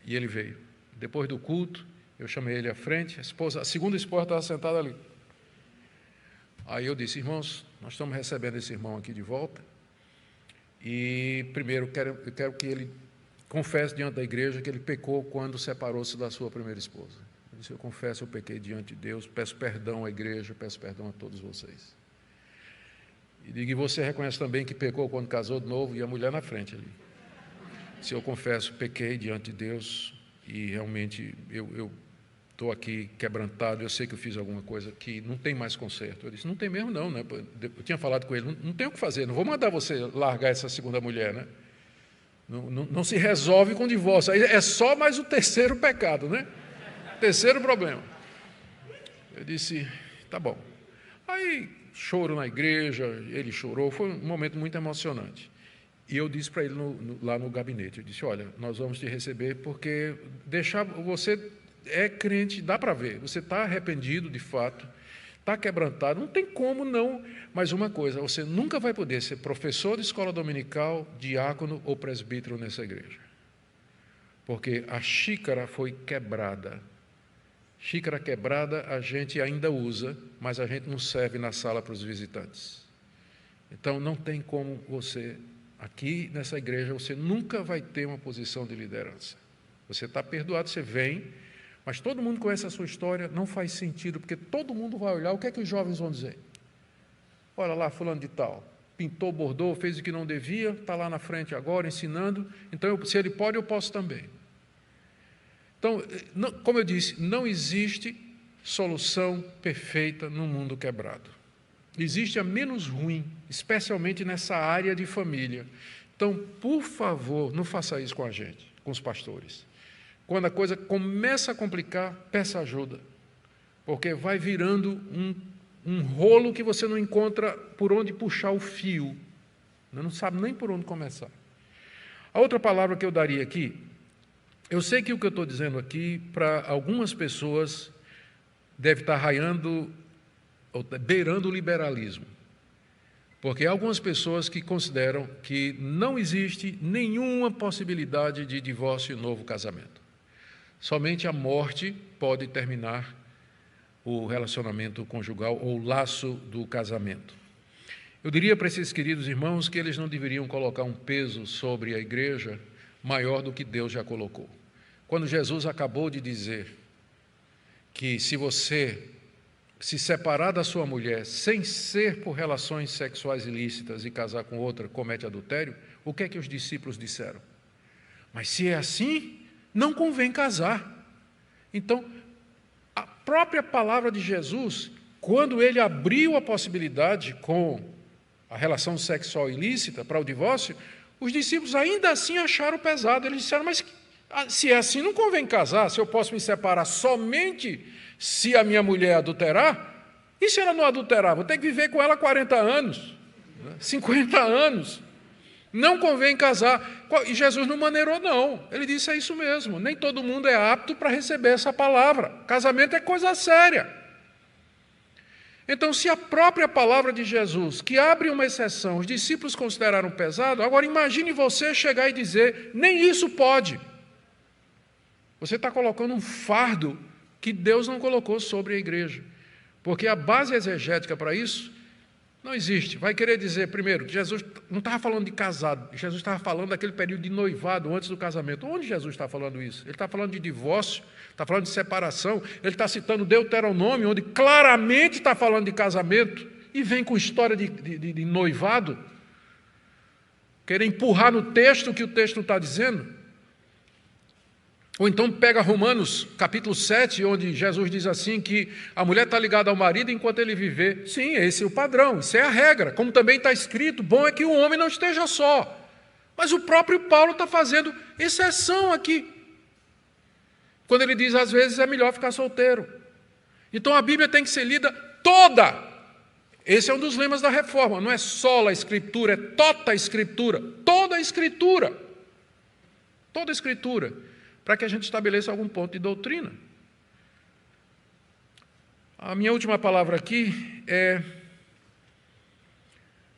e ele veio. Depois do culto, eu chamei ele à frente, a segunda esposa estava sentada ali. Aí eu disse, irmãos, nós estamos recebendo esse irmão aqui de volta e primeiro eu quero que ele confesse diante da igreja que ele pecou quando separou-se da sua primeira esposa. Eu disse, eu confesso, eu pequei diante de Deus, peço perdão à igreja, peço perdão a todos vocês. E digo, e você reconhece também que pecou quando casou de novo? E a mulher na frente ali. Se eu confesso, pequei diante de Deus e realmente eu estou aqui quebrantado, eu sei que eu fiz alguma coisa que não tem mais conserto. Eu disse, não tem mesmo não, né? Eu tinha falado com ele, não tem o que fazer, não vou mandar você largar essa segunda mulher, né? Não se resolve com divórcio, aí é só mais o terceiro pecado, né? Terceiro problema. Eu disse, tá bom. Aí, choro na igreja, ele chorou, foi um momento muito emocionante. E eu disse para ele lá no gabinete, eu disse, olha, nós vamos te receber porque você é crente, dá para ver, você está arrependido de fato, está quebrantado, não tem como não, mas uma coisa, você nunca vai poder ser professor de escola dominical, diácono ou presbítero nessa igreja, porque a xícara foi quebrada. Xícara quebrada a gente ainda usa, mas a gente não serve na sala para os visitantes. Então não tem como você, aqui nessa igreja, você nunca vai ter uma posição de liderança. Você está perdoado, você vem, mas todo mundo conhece a sua história, não faz sentido, porque todo mundo vai olhar, o que é que os jovens vão dizer? Olha lá, fulano de tal, pintou, bordou, fez o que não devia, está lá na frente agora, ensinando, então se ele pode, eu posso também. Então, como eu disse, não existe solução perfeita no mundo quebrado. Existe a menos ruim, especialmente nessa área de família. Então, por favor, não faça isso com a gente, com os pastores. Quando a coisa começa a complicar, peça ajuda, porque vai virando um rolo que você não encontra por onde puxar o fio, não sabe nem por onde começar. A outra palavra que eu daria aqui, eu sei que o que eu estou dizendo aqui, para algumas pessoas, deve estar beirando o liberalismo, porque há algumas pessoas que consideram que não existe nenhuma possibilidade de divórcio e novo casamento. Somente a morte pode terminar o relacionamento conjugal ou o laço do casamento. Eu diria para esses queridos irmãos que eles não deveriam colocar um peso sobre a igreja maior do que Deus já colocou. Quando Jesus acabou de dizer que se você se separar da sua mulher sem ser por relações sexuais ilícitas e casar com outra, comete adultério, o que é que os discípulos disseram? Mas se é assim, não convém casar. Então, a própria palavra de Jesus, quando ele abriu a possibilidade com a relação sexual ilícita para o divórcio, os discípulos ainda assim acharam pesado. Eles disseram, mas se é assim, não convém casar, se eu posso me separar somente se a minha mulher adulterar, e se ela não adulterar? Vou ter que viver com ela 40 anos, 50 anos. Não convém casar. E Jesus não maneirou, não. Ele disse, é isso mesmo. Nem todo mundo é apto para receber essa palavra. Casamento é coisa séria. Então, se a própria palavra de Jesus, que abre uma exceção, os discípulos consideraram pesado, agora imagine você chegar e dizer, nem isso pode. você está colocando um fardo que Deus não colocou sobre a igreja. Porque a base exegética para isso não existe. Vai querer dizer, primeiro, que Jesus não estava falando de casado, Jesus estava falando daquele período de noivado antes do casamento. Onde Jesus está falando isso? Ele está falando de divórcio, está falando de separação, ele está citando Deuteronômio, onde claramente está falando de casamento, e vem com história de noivado, querer empurrar no texto o que o texto não está dizendo. Ou então pega Romanos capítulo 7, onde Jesus diz assim que a mulher está ligada ao marido enquanto ele viver. Sim, esse é o padrão, isso é a regra. Como também está escrito, bom é que o homem não esteja só. Mas o próprio Paulo está fazendo exceção aqui. Quando ele diz, às vezes, é melhor ficar solteiro. Então a Bíblia tem que ser lida toda. Esse é um dos lemas da reforma. Não é só a Escritura, é toda a Escritura. Toda a Escritura. Toda a Escritura. Para que a gente estabeleça algum ponto de doutrina. A minha última palavra aqui é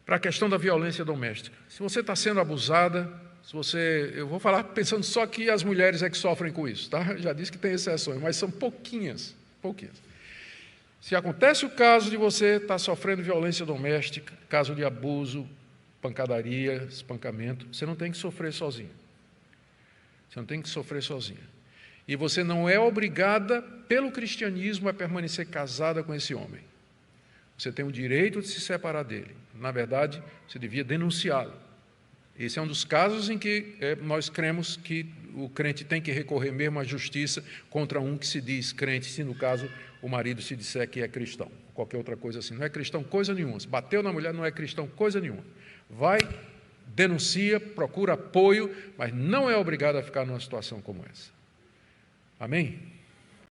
para a questão da violência doméstica. Se você está sendo abusada, eu vou falar pensando só que as mulheres é que sofrem com isso, tá? Já disse que tem exceções, mas são pouquinhas. Se acontece o caso de você estar sofrendo violência doméstica, caso de abuso, pancadaria, espancamento, você não tem que sofrer sozinho. Você não tem que sofrer sozinha. E você não é obrigada, pelo cristianismo, a permanecer casada com esse homem. Você tem o direito de se separar dele. Na verdade, você devia denunciá-lo. Esse é um dos casos em que nós cremos que o crente tem que recorrer mesmo à justiça contra um que se diz crente, se no caso o marido se disser que é cristão. Qualquer outra coisa assim. Não é cristão coisa nenhuma. Se bateu na mulher, não é cristão coisa nenhuma. Vai, denuncia, procura apoio, mas não é obrigado a ficar numa situação como essa. Amém?